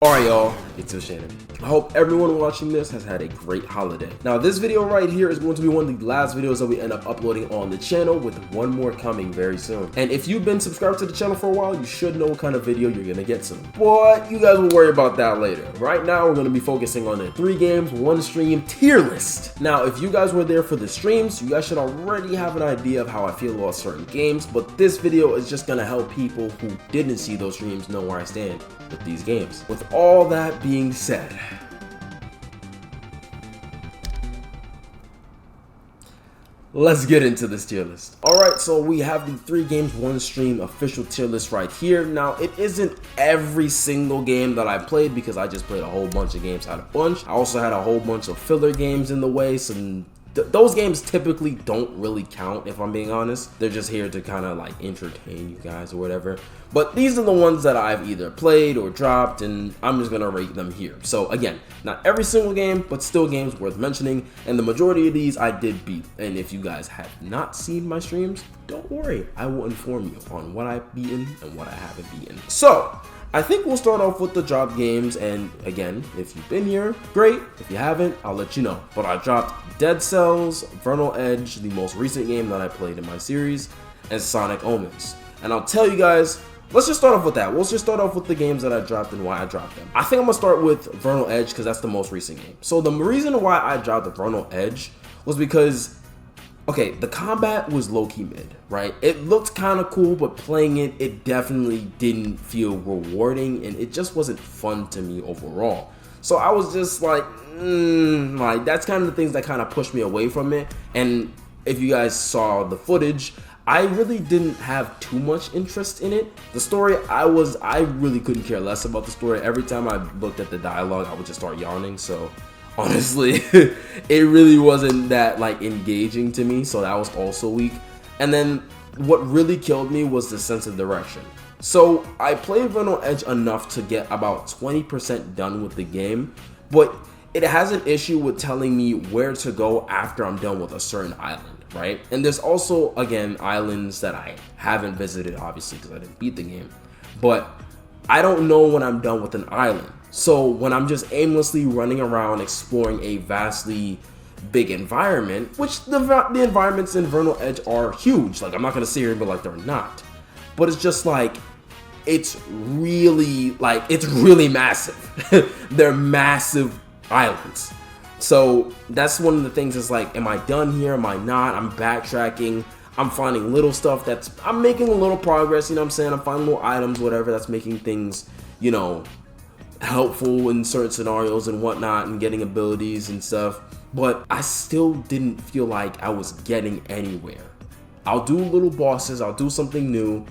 Alright y'all, it's Yoshanity. I hope everyone watching this has had a great holiday. Now this video right here is going to be one of the last videos that we end up uploading on the channel, with one more coming very soon. And if you've been subscribed to the channel for a while, you should know what kind of video you're gonna get soon. But you guys will worry about that later. Right now we're gonna be focusing on the 3 games, 1 stream tier list. Now if you guys were there for the streams, you guys should already have an idea of how I feel about certain games, but this video is just gonna help people who didn't see those streams know where I stand with these games. With all that being said, let's get into this tier list. Alright, so we have the 3 games 1 stream official tier list right here. Now it isn't every single game that I played, because I just played a whole bunch of games, had a bunch. I also had a whole bunch of filler games in the way, so those games typically don't really count, if I'm being honest. They're just here to kind of like entertain you guys or whatever. But these are the ones that I've either played or dropped, and I'm just gonna rate them here. So again, not every single game, but still games worth mentioning, and the majority of these I did beat. And if you guys have not seen my streams, don't worry, I will inform you on what I've beaten and what I haven't beaten. So I think we'll start off with the drop games, and again, if you've been here, great. If you haven't, I'll let you know. But I dropped Dead Cells, Vernal Edge, the most recent game that I played in my series, and Sonic Omens. And I'll tell you guys, let's just start off with that. We'll just start off with the games that I dropped and why I dropped them. I think I'm gonna start with Vernal Edge because that's the most recent game. So the reason why I dropped the Vernal Edge was because, okay, the combat was low-key mid, right? It looked kind of cool, but playing it, it definitely didn't feel rewarding, and it just wasn't fun to me overall. So I was just like, that's kind of the things that kind of pushed me away from it. And if you guys saw the footage, I really didn't have too much interest in it. The story, I really couldn't care less about the story. Every time I looked at the dialogue, I would just start yawning. So honestly, it really wasn't that like engaging to me, so that was also weak. And then what really killed me was the sense of direction. So I played Vernal Edge enough to get about 20% done with the game, but it has an issue with telling me where to go after I'm done with a certain island, right? And there's also, again, islands that I haven't visited, obviously, because I didn't beat the game, but I don't know when I'm done with an island. So when I'm just aimlessly running around exploring a vastly big environment, which the environments in Vernal Edge are huge, like I'm not gonna sit here and be like they're not, but it's just like, it's really massive. They're massive islands. So that's one of the things, is like, am I done here? Am I not? I'm backtracking. I'm finding little stuff I'm making a little progress, you know what I'm saying? I'm finding little items, whatever, that's making things, you know, helpful in certain scenarios and whatnot, and getting abilities and stuff. But I still didn't feel like I was getting anywhere. I'll do little bosses, I'll do something new,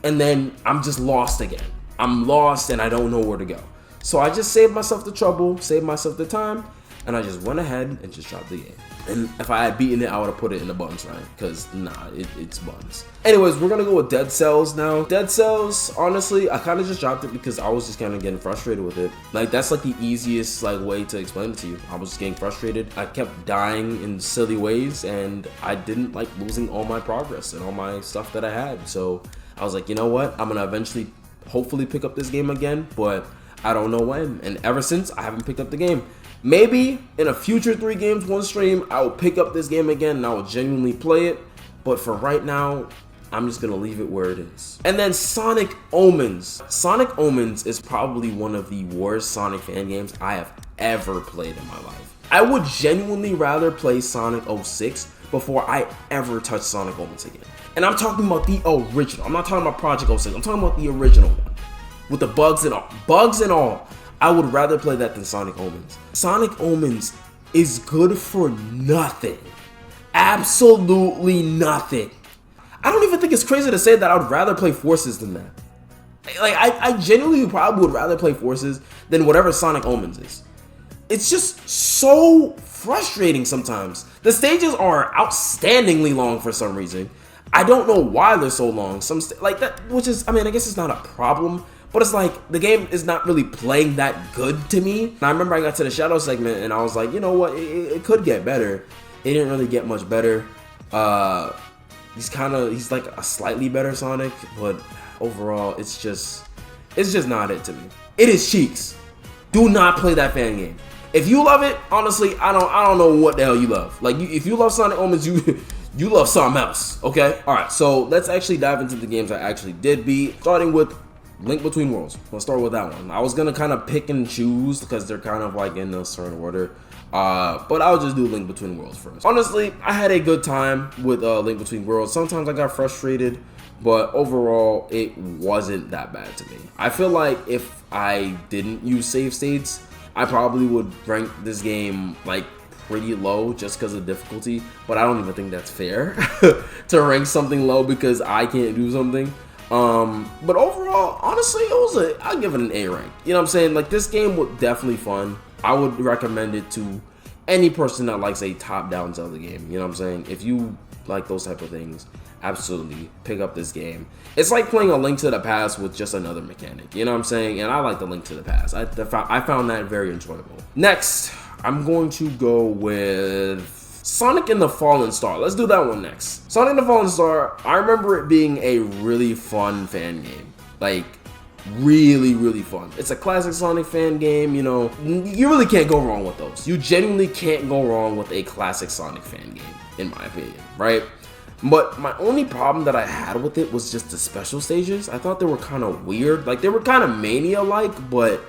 and then I'm just lost again. I'm lost and I don't know where to go. So I just saved myself the trouble, saved myself the time, and I just went ahead and just dropped the game. And if I had beaten it, I would have put it in the buns, right? Because nah, it's buns. Anyways, we're gonna go with Dead Cells now. Dead Cells, honestly, I kind of just dropped it because I was just kind of getting frustrated with it. Like, that's like the easiest like way to explain it to you. I was just getting frustrated. I kept dying in silly ways, and I didn't like losing all my progress and all my stuff that I had. So I was like, you know what? I'm gonna eventually, hopefully, pick up this game again, but I don't know when. And ever since, I haven't picked up the game. Maybe in a future 3 games 1 stream, I will pick up this game again and I will genuinely play it. But for right now, I'm just gonna leave it where it is. And then Sonic Omens. Sonic Omens is probably one of the worst Sonic fan games I have ever played in my life. I would genuinely rather play Sonic 06 before I ever touch Sonic Omens again. And I'm talking about the original. I'm not talking about Project 06. I'm talking about the original one, with the bugs and all. Bugs and all. I would rather play that than Sonic Omens. Sonic Omens is good for nothing. Absolutely nothing. I don't even think it's crazy to say that I would rather play Forces than that. Like, I genuinely probably would rather play Forces than whatever Sonic Omens is. It's just so frustrating sometimes. The stages are outstandingly long for some reason. I don't know why they're so long. Like that, which is, I mean, I guess it's not a problem, but it's like the game is not really playing that good to me. And I remember I got to the Shadow segment and I was like, you know what, it could get better. It didn't really get much better. He's like a slightly better Sonic, but overall it's just not it to me. It is cheeks. do not play that fan game. If you love it, honestly, I don't know what the hell you love. Like, if you love Sonic Omens, you love something else, okay? All right, so let's actually dive into the games I actually did beat, starting with Link Between Worlds. Let's start with that one. I was gonna kind of pick and choose because they're kind of like in a certain order, but I'll just do Link Between Worlds first. Honestly, I had a good time with Link Between Worlds. Sometimes I got frustrated, but overall, it wasn't that bad to me. I feel like if I didn't use save states, I probably would rank this game like pretty low just because of difficulty, but I don't even think that's fair to rank something low because I can't do something. But overall, honestly, I'll give it an A rank. You know what I'm saying? Like, this game was definitely fun. I would recommend it to any person that likes a top-down Zelda game. You know what I'm saying? If you like those type of things, absolutely pick up this game. It's like playing A Link to the Past with just another mechanic. You know what I'm saying? And I like the Link to the Past. I found that very enjoyable. Next, I'm going to go with Sonic and the Fallen Star. Let's do that one next. Sonic and the Fallen Star, I remember it being a really fun fan game. Like, really, really fun. It's a classic Sonic fan game, you know. You really can't go wrong with those. You genuinely can't go wrong with a classic Sonic fan game, in my opinion, right? But my only problem that I had with it was just the special stages. I thought they were kind of weird. Like, they were kind of Mania-like, but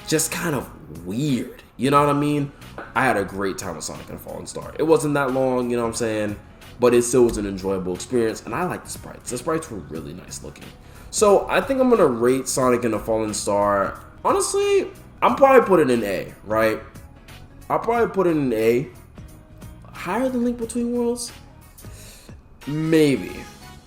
just kind of weird. You know what I mean? I had a great time with Sonic and the Fallen Star. It wasn't that long, you know what I'm saying? But it still was an enjoyable experience, and I like the sprites. The sprites were really nice looking. So I think I'm going to rate Sonic and the Fallen Star. Honestly, I'm probably putting it in A, right? I'll probably put it in A. Higher than Link Between Worlds? Maybe.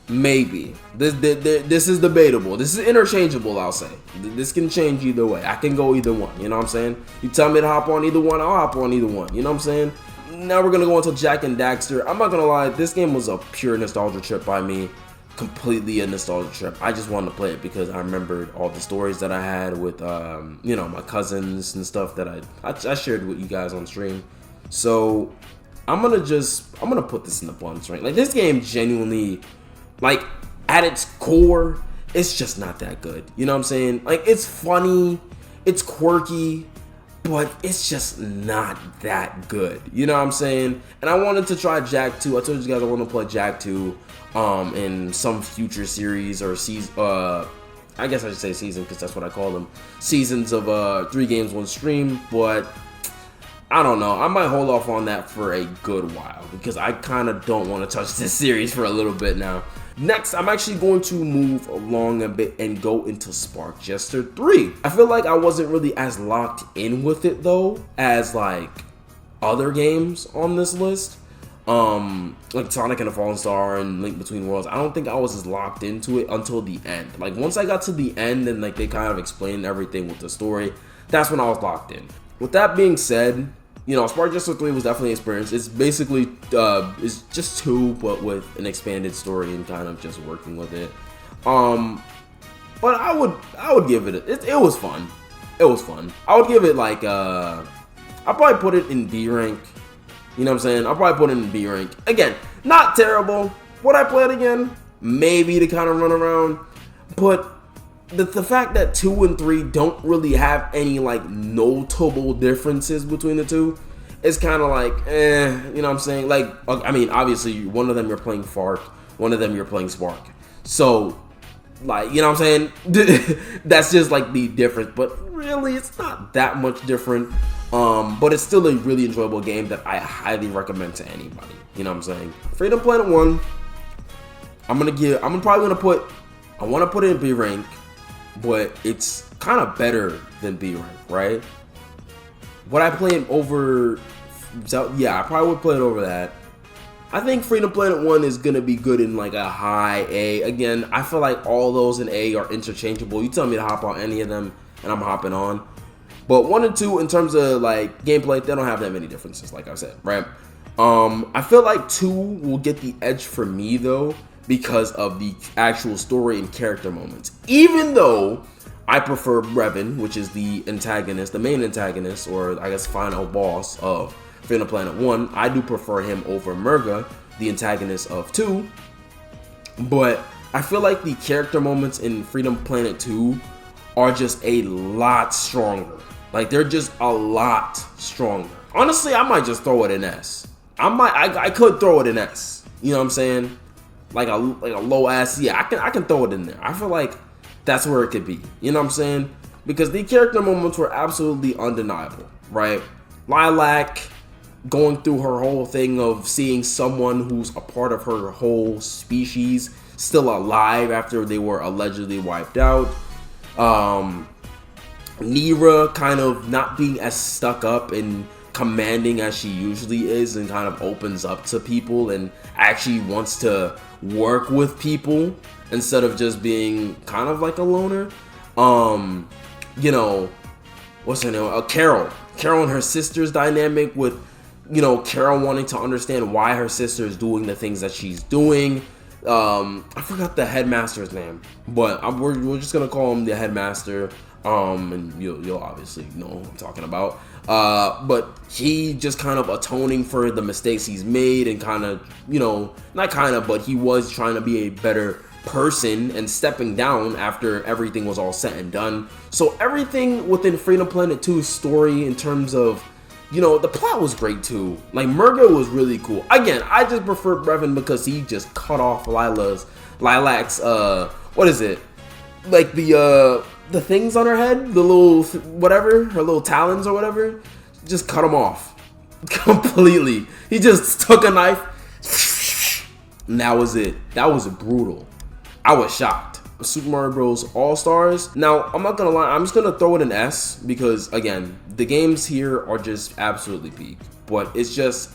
This is debatable. This is interchangeable, I'll say. This can change either way. I can go either one, you know what I'm saying? You tell me to hop on either one, I'll hop on either one, you know what I'm saying? Now we're gonna go into Jak and Daxter. I'm not gonna lie, this game was a pure nostalgia trip by me. Completely a nostalgia trip. I just wanted to play it because I remembered all the stories that I had with you know, my cousins and stuff that I shared with you guys on stream. So I'm gonna put this in the bonus rank. Like, this game genuinely, like, at its core, it's just not that good. You know what I'm saying? Like, it's funny, it's quirky, but it's just not that good. You know what I'm saying? And I wanted to try Jak 2. I told you guys I want to play Jak 2 in some future series or season. I guess I should say season because that's what I call them. Seasons of 3 games, 1 stream, but I don't know. I might hold off on that for a good while because I kind of don't want to touch this series for a little bit now. Next, I'm actually going to move along a bit and go into Spark Jester 3. I feel like I wasn't really as locked in with it though as like other games on this list. Like Sonic and the Fallen Star and Link Between Worlds. I don't think I was as locked into it until the end. Like, once I got to the end and like they kind of explained everything with the story, that's when I was locked in. With that being said, you know, Spark Jester 3 was definitely an experience. It's basically, it's just 2, but with an expanded story and kind of just working with it. But I would give it, it was fun. It was fun. I would give it like, I'll probably put it in B rank. You know what I'm saying? I'll probably put it in B rank. Again, not terrible. Would I play it again? Maybe to kind of run around. But the fact that 2 and 3 don't really have any like notable differences between the two is kind of like, you know what I'm saying? Like, I mean, obviously one of them you're playing Fark, one of them you're playing Spark. So, like, you know what I'm saying? That's just like the difference, but really it's not that much different. But it's still a really enjoyable game that I highly recommend to anybody. You know what I'm saying? Freedom Planet 1, I want to put it in B rank, but it's kind of better than B rank, right? Would I play it over? Yeah, I probably would play it over that. I think Freedom Planet 1 is going to be good in like a high A. Again, I feel like all those in A are interchangeable. You tell me to hop on any of them and I'm hopping on. But 1 and 2, in terms of like gameplay, they don't have that many differences, like I said, right? I feel like 2 will get the edge for me though, because of the actual story and character moments. Even though I prefer Revan, which is the antagonist, the main antagonist, or I guess final boss of Freedom Planet 1, I do prefer him over Murga, the antagonist of 2. But I feel like the character moments in Freedom Planet 2 are just a lot stronger. Like, they're just a lot stronger. Honestly, I might just throw it in S. I could throw it in S. You know what I'm saying? Like a low ass. Yeah, I can throw it in there. I feel like that's where it could be. You know what I'm saying? Because the character moments were absolutely undeniable, right? Lilac going through her whole thing of seeing someone who's a part of her whole species still alive after they were allegedly wiped out. Nira kind of not being as stuck up and commanding as she usually is, and kind of opens up to people and actually wants to work with people instead of just being kind of like a loner. You know, what's her name? Carol and her sister's dynamic with, you know, Carol wanting to understand why her sister is doing the things that she's doing. I forgot the headmaster's name, but we're just gonna call him the headmaster. And you'll obviously know who I'm talking about. But he just kind of atoning for the mistakes he's made, and kind of, you know, not kind of, but he was trying to be a better person and stepping down after everything was all said and done. So everything within Freedom Planet 2's story, in terms of, you know, the plot was great too. Like, Murgo was really cool. Again, I just prefer Brevin because he just cut off Lilac's, what is it? Like the things on her head, the little whatever, her little talons or whatever, just cut them off completely. He just took a knife and that was it. That was brutal. I was shocked. Super Mario Bros. All-Stars. Now, I'm not gonna lie, I'm just gonna throw it an S because, again, the games here are just absolutely peak. But it's just,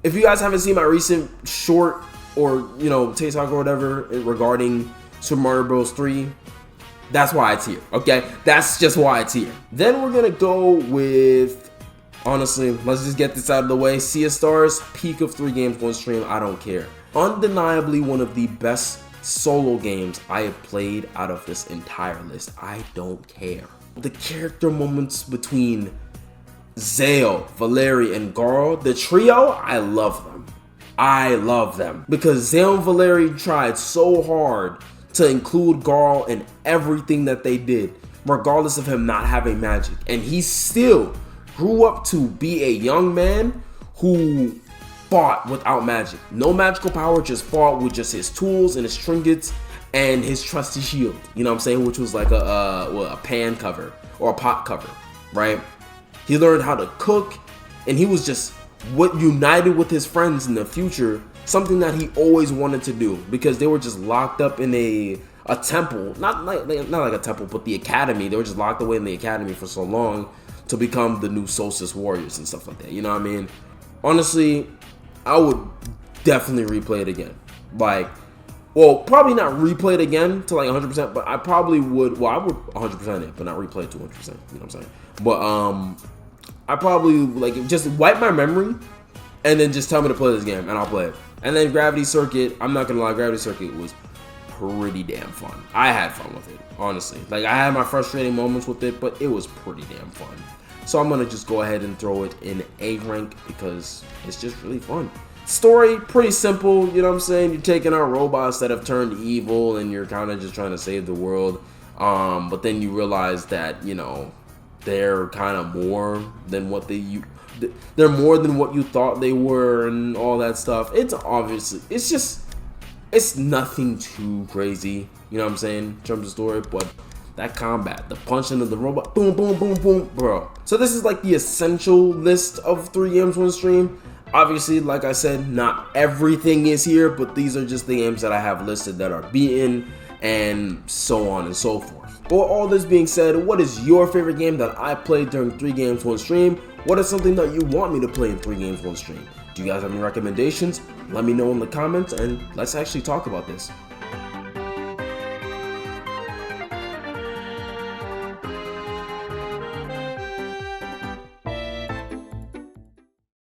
if you guys haven't seen my recent short or, you know, TikTok or whatever regarding Super Mario Bros. 3, that's why it's here, okay? That's just why it's here. Then we're gonna go with, honestly, let's just get this out of the way. Sea of Stars, peak of 3 games, 1 stream, I don't care. Undeniably one of the best solo games I have played out of this entire list. I don't care. The character moments between Zale, Valeri, and Garl, the trio, I love them. I love them. Because Zale and Valeri tried so hard to include Garl in everything that they did, regardless of him not having magic. And he still grew up to be a young man who fought without magic. No magical power, just fought with just his tools and his trinkets and his trusty shield. You know what I'm saying? Which was like a pan cover or a pot cover, right? He learned how to cook, and he was just what united with his friends in the future. Something that he always wanted to do, because they were just locked up in a temple, not like a temple, but the academy. They were just locked away in the academy for so long to become the new Solstice Warriors and stuff like that. You know what I mean? Honestly, I would definitely replay it again. Like, well, probably not replay it again to like 100%, but I probably would. Well, I would 100% it, but not replay it to 100%. You know what I'm saying? But I probably like just wipe my memory and then just tell me to play this game, and I'll play it. And then Gravity Circuit, I'm not gonna lie, Gravity Circuit was pretty damn fun. I had fun with it, honestly. Like, I had my frustrating moments with it, but it was pretty damn fun. So I'm gonna just go ahead and throw it in A rank because it's just really fun. Story, pretty simple, you know what I'm saying? You're taking out robots that have turned evil and you're kind of just trying to save the world. But then you realize that, you know, they're kind of more than what they're more than what you thought they were and all that stuff. It's obviously, it's nothing too crazy, you know what I'm saying, in terms of story, but that combat, the punching of the robot, boom, boom, boom, boom, bro. So this is like the essential list of 3 games, 1 stream. Obviously, like I said, not everything is here, but these are just the games that I have listed that are beaten, and so on and so forth. But with all this being said, what is your favorite game that I played during 3 games, 1 stream? What is something that you want me to play in 3 games, 1 stream? Do you guys have any recommendations? Let me know in the comments, and let's actually talk about this.